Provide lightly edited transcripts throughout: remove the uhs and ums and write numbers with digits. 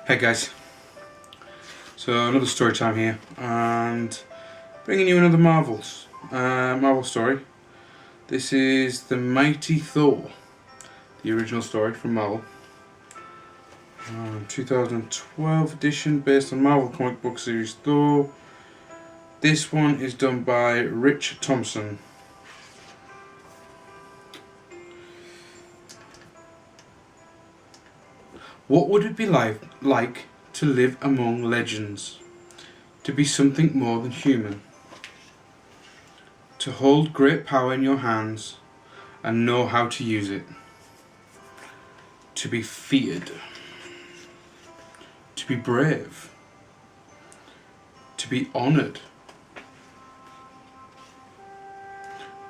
Hey guys, so another story time here, and bringing you another Marvel story. This is the Mighty Thor, the original story from Marvel, 2012 edition, based on Marvel comic book series Thor. This one is done by Rich Thompson. What would it be like to live among legends? To be something more than human? To hold great power in your hands and know how to use it? To be feared? To be brave? To be honoured?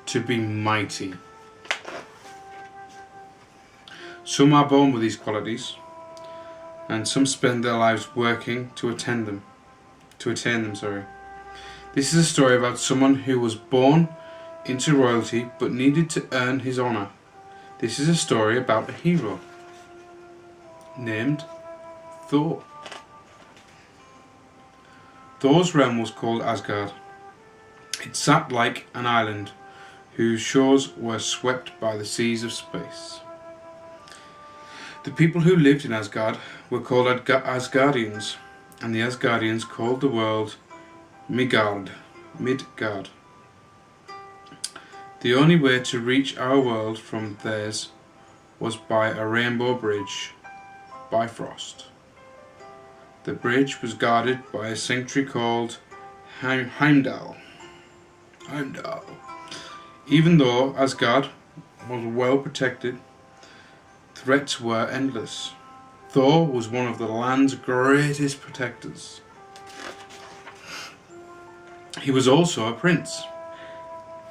To be mighty? Some are born with these qualities, and some spend their lives working to attain them. This is a story about someone who was born into royalty but needed to earn his honour. This is a story about a hero named Thor. Thor's realm was called Asgard. It sat like an island whose shores were swept by the seas of space. The people who lived in Asgard were called Asgardians, and the Asgardians called the world Midgard. The only way to reach our world from theirs was by a rainbow bridge, Bifrost. The bridge was guarded by a sanctuary called Heimdall. Even though Asgard was well protected, threats were endless. Thor was one of the land's greatest protectors. He was also a prince.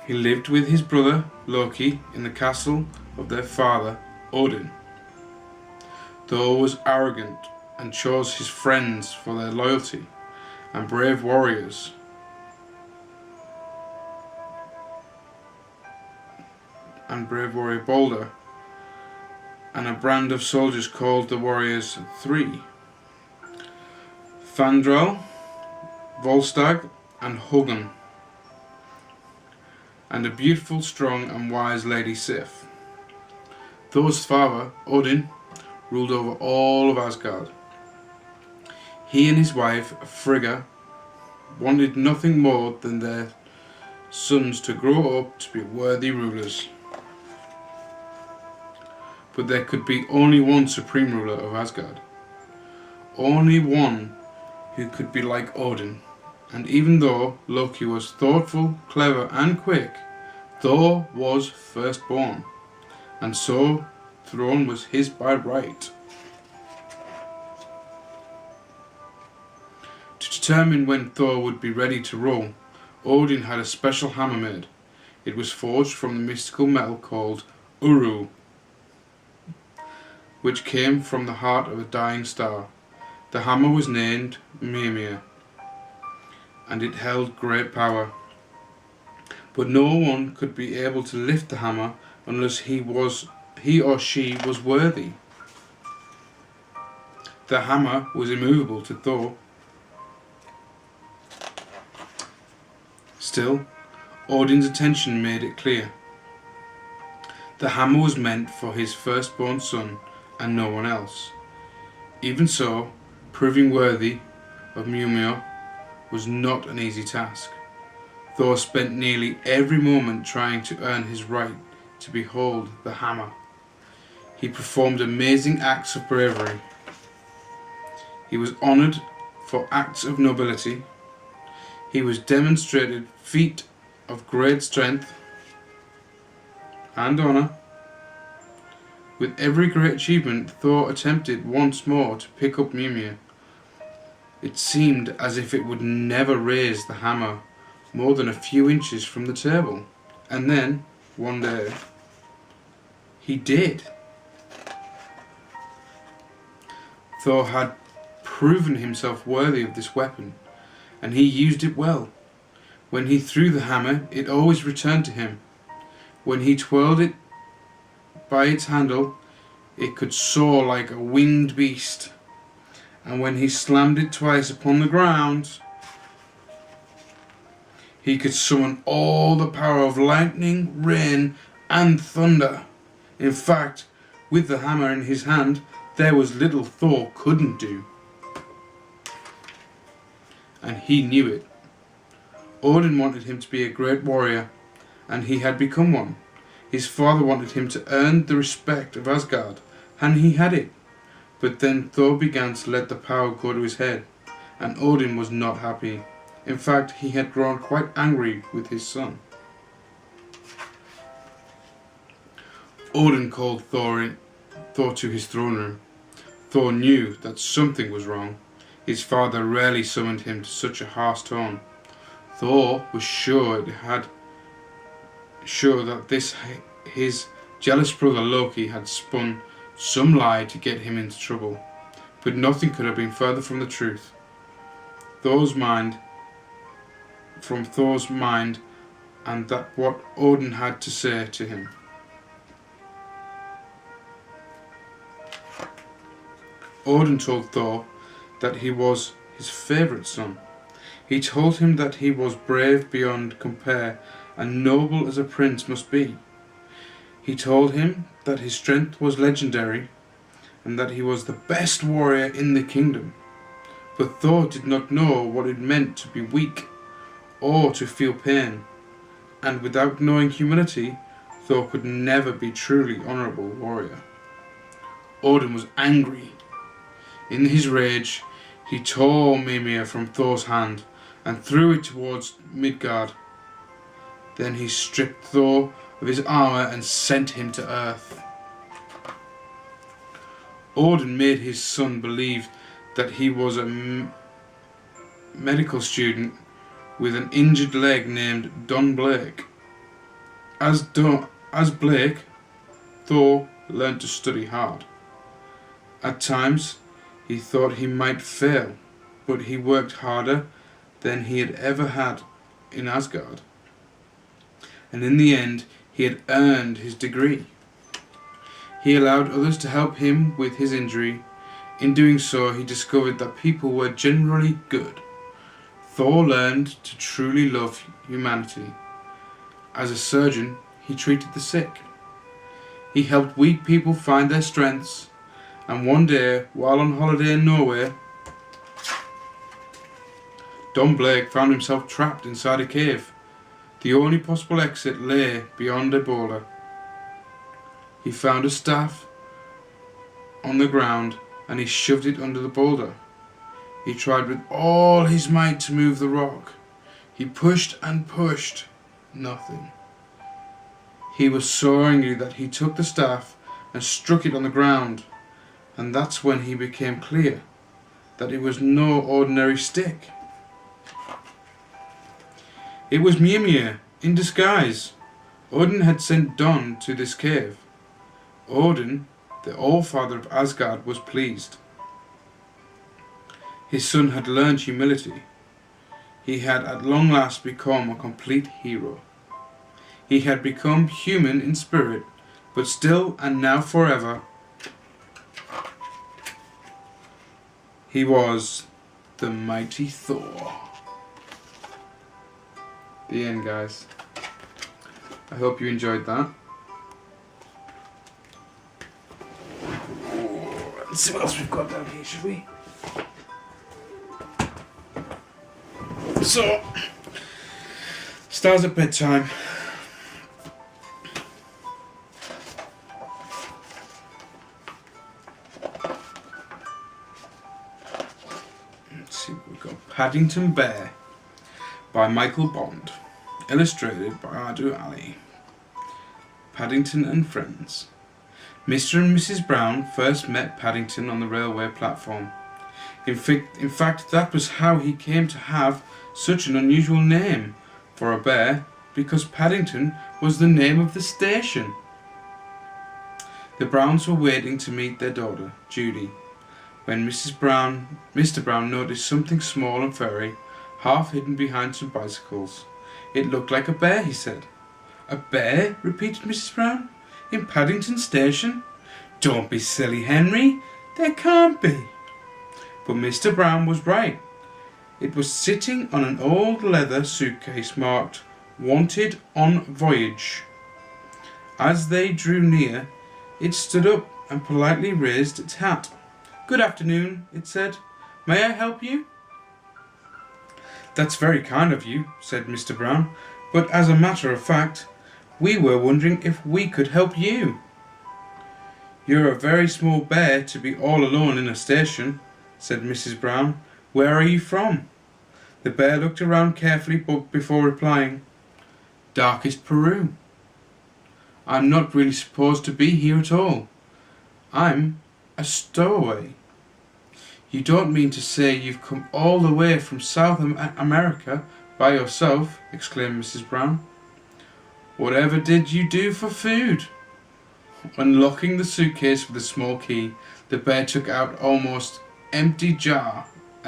He lived with his brother Loki in the castle of their father Odin. Thor was arrogant and chose his friends for their loyalty and brave warriors. Brave warrior Balder, and a band of soldiers called the Warriors Three: Fandral, Volstagg, and Hugin, and a beautiful, strong, and wise Lady Sif. Thor's father, Odin, ruled over all of Asgard. He and his wife, Frigga, wanted nothing more than their sons to grow up to be worthy rulers. But there could be only one supreme ruler of Asgard. Only one who could be like Odin. And even though Loki was thoughtful, clever and quick, Thor was firstborn, and so the throne was his by right. To determine when Thor would be ready to rule, Odin had a special hammer made. It was forged from the mystical metal called Uru, which came from the heart of a dying star. The hammer was named Mimir, and it held great power. But no one could be able to lift the hammer unless he or she was worthy. The hammer was immovable to Thor. Still, Odin's attention made it clear. The hammer was meant for his firstborn son and no one else. Even so, proving worthy of Mimir was not an easy task. Thor spent nearly every moment trying to earn his right to behold the hammer. He performed amazing acts of bravery. He was honoured for acts of nobility. He was demonstrated feat of great strength and honour. With every great achievement, Thor attempted once more to pick up Mimir. It seemed as if it would never raise the hammer more than a few inches from the table. And then, one day, he did. Thor had proven himself worthy of this weapon, and he used it well. When he threw the hammer, it always returned to him. When he twirled it by its handle, it could soar like a winged beast, and when he slammed it twice upon the ground, he could summon all the power of lightning, rain, and thunder. In fact, with the hammer in his hand, there was little Thor couldn't do. And he knew it. Odin wanted him to be a great warrior, and he had become one. His father wanted him to earn the respect of Asgard, and he had it. But then Thor began to let the power go to his head, and Odin was not happy. In fact, he had grown quite angry with his son. Odin called Thor to his throne room. Thor knew that something was wrong. His father rarely summoned him to such a harsh tone. Thor was sure that his jealous brother Loki had spun some lie to get him into trouble, but nothing could have been further from the truth. Thor's mind, and that what Odin had to say to him. Odin told Thor that he was his favourite son. He told him that he was brave beyond compare and noble as a prince must be. He told him that his strength was legendary and that he was the best warrior in the kingdom. But Thor did not know what it meant to be weak or to feel pain, and without knowing humility, Thor could never be truly honourable warrior. Odin was angry. In his rage, he tore Mimir from Thor's hand and threw it towards Midgard. Then he stripped Thor of his armour and sent him to Earth. Odin made his son believe that he was a medical student with an injured leg named Don Blake. As Blake, Thor learned to study hard. At times, he thought he might fail, but he worked harder than he had ever had in Asgard. And in the end, he had earned his degree. He allowed others to help him with his injury. In doing so, he discovered that people were generally good. Thor learned to truly love humanity. As a surgeon, he treated the sick. He helped weak people find their strengths. And one day, while on holiday in Norway, Don Blake found himself trapped inside a cave. The only possible exit lay beyond a boulder. He found a staff on the ground and he shoved it under the boulder. He tried with all his might to move the rock. He pushed and pushed. Nothing. He was so angry that he took the staff and struck it on the ground. And that's when he became clear that it was no ordinary stick. It was Mimir in disguise. Odin had sent Don to this cave. Odin, the All-Father of Asgard, was pleased. His son had learned humility. He had at long last become a complete hero. He had become human in spirit, but still and now forever, he was the mighty Thor. The end, guys. I hope you enjoyed that. Let's see what else we've got down here, should we? So, stars at bedtime. Let's see what we've got. Paddington Bear by Michael Bond. Illustrated by Adu Ali. Paddington and Friends. Mr. and Mrs. Brown first met Paddington on the railway platform. In fact, that was how he came to have such an unusual name for a bear, because Paddington was the name of the station. The Browns were waiting to meet their daughter, Judy, when Mr. Brown noticed something small and furry, half hidden behind some bicycles. It looked like a bear, he said. A bear? Repeated Mrs. Brown. In Paddington Station? Don't be silly, Henry. There can't be. But Mr. Brown was right. It was sitting on an old leather suitcase marked "Wanted on Voyage." As they drew near, it stood up and politely raised its hat. "Good afternoon," it said. "May I help you?" "That's very kind of you," said Mr. Brown, "but as a matter of fact, we were wondering if we could help you." "You're a very small bear to be all alone in a station," said Mrs. Brown. "Where are you from?" The bear looked around carefully before replying. "Darkest Peru. I'm not really supposed to be here at all. I'm a stowaway." "You don't mean to say you've come all the way from South America by yourself?" exclaimed Mrs. Brown. "Whatever did you do for food?" Unlocking the suitcase with a small key, the bear took out almost an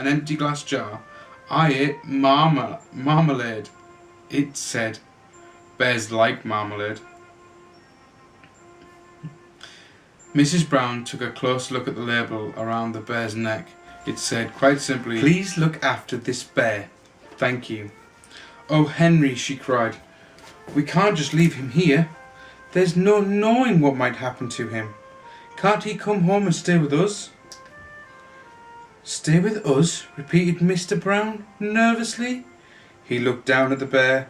empty glass jar. "I ate marmalade," it said. Bears like marmalade. Mrs. Brown took a close look at the label around the bear's neck. It said quite simply, "Please look after this bear. Thank you." "Oh, Henry," she cried, "we can't just leave him here. There's no knowing what might happen to him. Can't he come home and stay with us?" "Stay with us?" repeated Mr. Brown nervously. He looked down at the bear.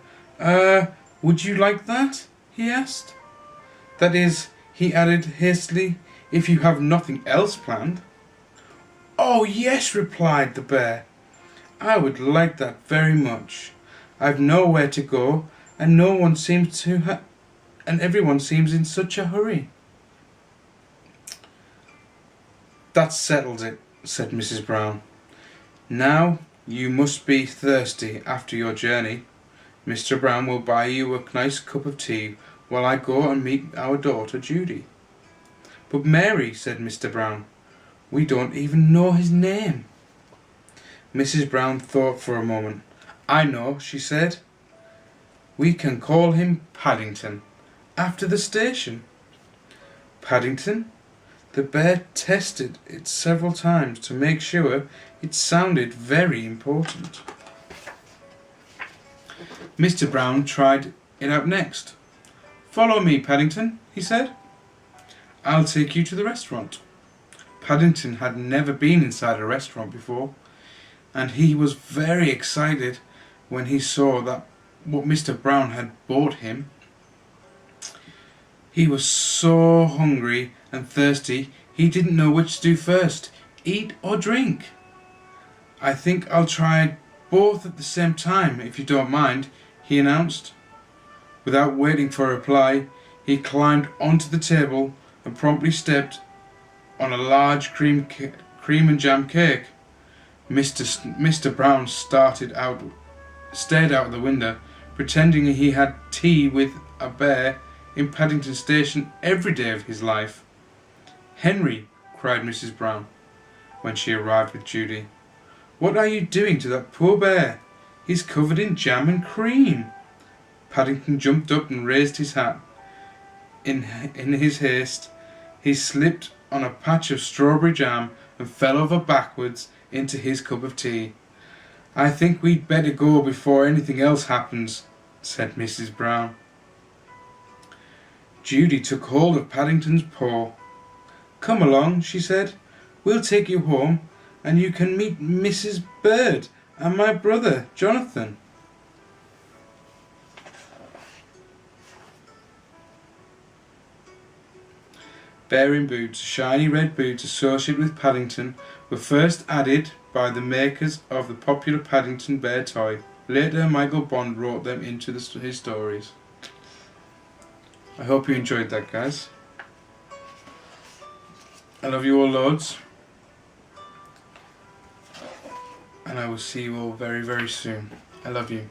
Would you like that?" he asked. "That is," he added hastily, "if you have nothing else planned." "Oh, yes," replied the bear. "I would like that very much. I've nowhere to go, and no one seems to and everyone seems in such a hurry." "That settles it," said Mrs. Brown. "Now you must be thirsty after your journey. Mr. Brown will buy you a nice cup of tea while I go and meet our daughter Judy." "But Mary," said Mr. Brown, "we don't even know his name." Mrs. Brown thought for a moment. "I know," she said. "We can call him Paddington, after the station." "Paddington?" The bear tested it several times to make sure it sounded very important. Mr. Brown tried it out next. "Follow me, Paddington," he said. "I'll take you to the restaurant." Paddington had never been inside a restaurant before, and he was very excited when he saw that what Mr. Brown had bought him. He was so hungry and thirsty he didn't know which to do first, eat or drink. "I think I'll try both at the same time, if you don't mind," he announced. Without waiting for a reply, he climbed onto the table and promptly stepped on a large cream and jam cake. Mr. Brown stared out the window, pretending he had tea with a bear in Paddington Station every day of his life. "Henry," cried Mrs. Brown, when she arrived with Judy, "what are you doing to that poor bear? He's covered in jam and cream." Paddington jumped up and raised his hat. In his haste, he slipped on a patch of strawberry jam and fell over backwards into his cup of tea. "I think we'd better go before anything else happens," said Mrs. Brown. Judy took hold of Paddington's paw. "Come along," she said. "We'll take you home, and you can meet Mrs. Bird and my brother Jonathan." Bearing boots, shiny red boots associated with Paddington, were first added by the makers of the popular Paddington bear toy. Later, Michael Bond wrote them into his stories. I hope you enjoyed that, guys. I love you all loads. And I will see you all very, very soon. I love you.